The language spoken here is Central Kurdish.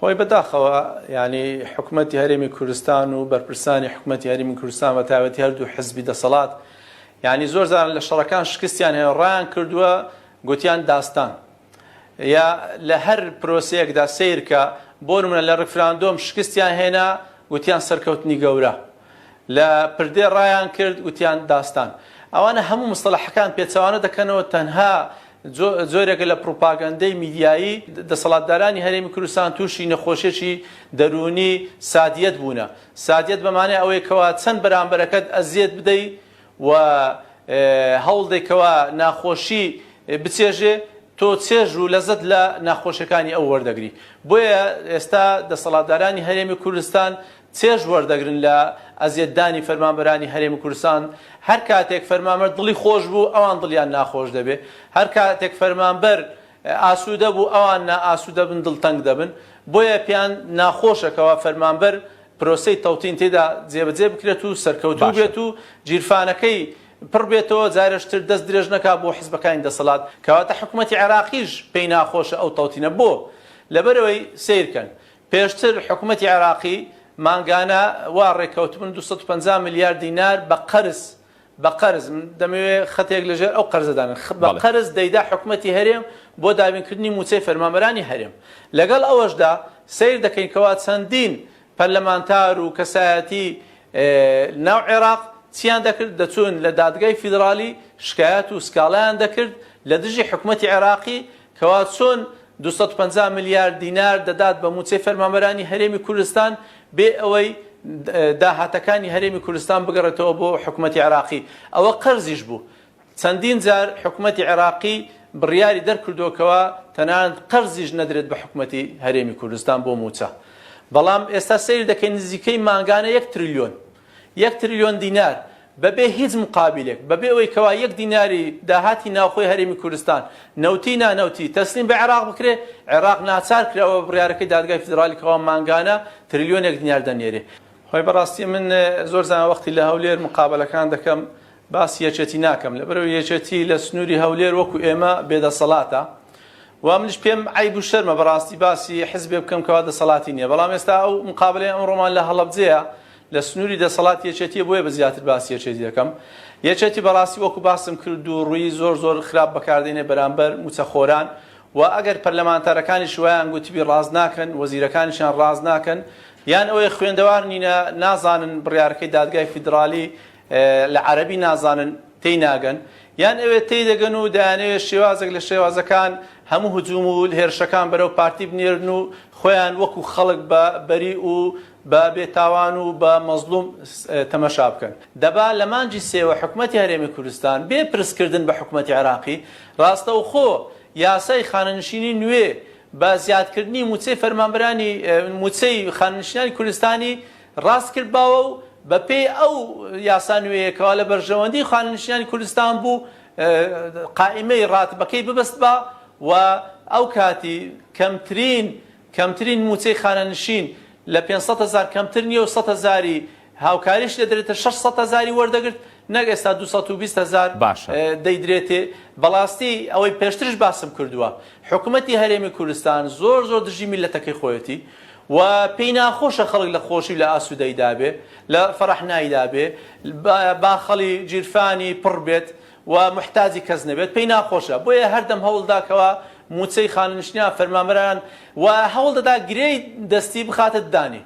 خۆی بەداخەوە ینی حکوومەتی هەرێمی کوردستان و بەرپرسانی حکوومەتی هەرێمی کوردستان بە تایبەتی هەردوو حزبی دەسەڵات ینی زۆر زار لە شەڕەکان شکستیان هەیە ڕایان کردووە گوتیان داستان یا لە هەر پرۆسەیەکدا سیر کە بۆ نمونە لە ڕفراندۆم شکستیان هێنا گوتیان سەرکەوتنی گەورە لە پردێ ڕایان کرد گوتیان داستان ئەوانە هەموو مستەڵەحەکان پێچەوانە دەکەنەوە تەنها زۆرێک لە پروپاگاندەی میدیایی دەسەڵاتدارانی هەرێمی کوردستان تووشی نەخۆشیێکی دەرونی سادیەت بوونە سادیەت بەمانای ئەوەی کەوا چەند بەرامبەرەکەت ئەزیەت بدەی و هەوڵدێکەوە ناخۆشی بچێژێ تۆ چێژ و لەزت لە ناخۆشیەکانی ئەو وەردەگری بۆیە ئێستا دەسەڵاتدارانی هەرێمی کوردستان چێژ وەردەگرن لە ئەزیەتدانی فەرمانبەرانی هەرێمی کوردستان هەر کاتێک فەرمانبەر دڵی خۆش بوو ئەوان دڵیان ناخۆش دەبێ هەر کاتێک فەرمانبەر ئاسوودە بوو ئەوان نائاسوودە بن دڵتەنگ دەبن بۆیە پێیان ناخۆشەکەوە فەرمانبەر پرۆسەی تەوتین تێدا جێبەجێ بکرێت و سەرکەوتوو بێت و گیرفانەکەی پڕ بێتەوە جارشتر دەست درێژ نەکا بۆ حیزبەکانی دەسەڵات کەواتە حکوومەتی عێراقیش پێی ناخۆشە ئەو تەوتینە بۆ لەبەرەوەی سیرکەن پێشتر حکوومەتی عێراقی مانگانە وا ڕێککەوتبوون 250 میلیارد دینار بە قەرز دەمەوێت خەتێک لەژێر ئەو قەرزەدانن بە قەرز دەیدا حکوومەتی هەرێم بۆ دابینکردنی موچەی فەرمانبەرانی هەرێم لەگەڵ ئەوەشدا سیر دەکەین کەوا چەندین پەرلەمانتار و کەسایەتی ناو عێراق چیان دەکرد دەچون لە دادگای فیدرالی شکایەت و سکاڵایان دەکرد لە دژی حکوومەتی عێراقی کەوا چۆن 250 میلیارد دینار دەدات بە موچەی فەرمانبەرانی هەرێمی کوردستان بێ ئەوەی داهاتەکانی هەرێمی کوردستان بگەڕێتەوە بۆ حکوومەتی عێراقی ئەوە قەرزیش بوو چەندین جار حکوومەتی عێراقی بڕیاری دەرکردووەکەوە تەنانەت قەرزیش نەدرێت بە حکوومەتی هەرێمی کوردستان بۆ موچە بەڵام ئێستا سیر دەکەین نزیکەی مانگانە 1 تریلیۆن دینار بەبێ هیچ مقابلێک بەبێ ئەوەی کەوا 1 دیناری داهاتی ناوخۆی هەرێمی کوردستان نەوتی نانەوتی تەسلیم بە عێراق بکرێ عێراق ناچار کراوە بڕیارەکەی دادگای فیدرالی کەوا مانگانە تریلیۆن 1 دینار دەنێرێ خۆی بەڕاستی من زۆر زانە وەختی لە هەولێر مقابلەکان دەکەم باسی یەکێتی ناکەم لەبەرەوەی یەکێتی لە سنووری هەولێر وەکو ئێمە بێدەسەڵاتە و منش پێم عیب و شەرمە بەڕاستی باسی حیزبێ بکەم کەوا دەسەڵاتی نییە بەڵام ئێستا ئەو مقابلەی ئەمڕۆمان لە هەڵەبجەیە لە سنووری دەسەڵات یەکێتیە بۆیە بە زیاتر باسی یەکێتی دەکەم یەکێتی بەڕاستی وەکو باسم کرد و ڕووی زۆر خراپ بەکاردێنێ بەرامبەر موچەخۆران و ئەگەر پەرلەمانتارەکانی شوایان گوتیبی ڕاز ناکەن وەزیرەکانیشیان ڕاز ناکەن یان ئەوەی خوێندەوار نینە نازانن بڕیارەکەی دادگای فیدرالی لە عەرەبی نازانن تێی ناگەن یان ئەوێ تێی دەگەن و دەیانەوێت شێوازێک لە شێوازەکان هەموو هجووم و هێرشەکان بەرەو پارتی بنێرن و خۆیان وەکو خەڵک بە بەری و بە بێتاوان و بە مەزلوم تەمەشا بکەن دەبا لە مانجی سێوە حکوومەتی هەرێمی کوردستان بێ پرسکردن بە حکوومەتی عێراقی ڕاستەوخۆ یاسای خانەنشینی نوێ بە زیادکردنی موچەی فەرمانبەرانی موچەی خانەنشینانی کوردستانی ڕاست کرد باوە و بە پێی ئەو یاسا نوێیەکەوە لە بەرژەوەندی خانەنشینانی کوردستان بوو قائمەی ڕاتبەکەی ببەست بە و ئەو کاتی کەمترین موچەی خانەنشین لە 500,000 کەمتر نییە و 100,000 هاوکاریش دەدرێتە 600,000 وەردەگرت نەک ئێستا 220,000 دەیدرێتێ بەڵاستی ئەوەی پێشترش باسم کردووە حکوومەتی هەرێمی کوردستان زۆر دژی میلەتەکەی خۆیەتی و پێی ناخۆشە خەڵک لە خۆشی لە ئاسوودەیدا بێ لە فەرەحنایدا بێ با خەڵی گیرفانی پڕ بێت و محتاجی کەس نەبێت پێی ناخۆشە بۆیە هەردەم هەوڵداکەوە موچەی خانەنشینان فەرمانبەران و هەوڵ دەدا گرەی دەستی بخاتە دانی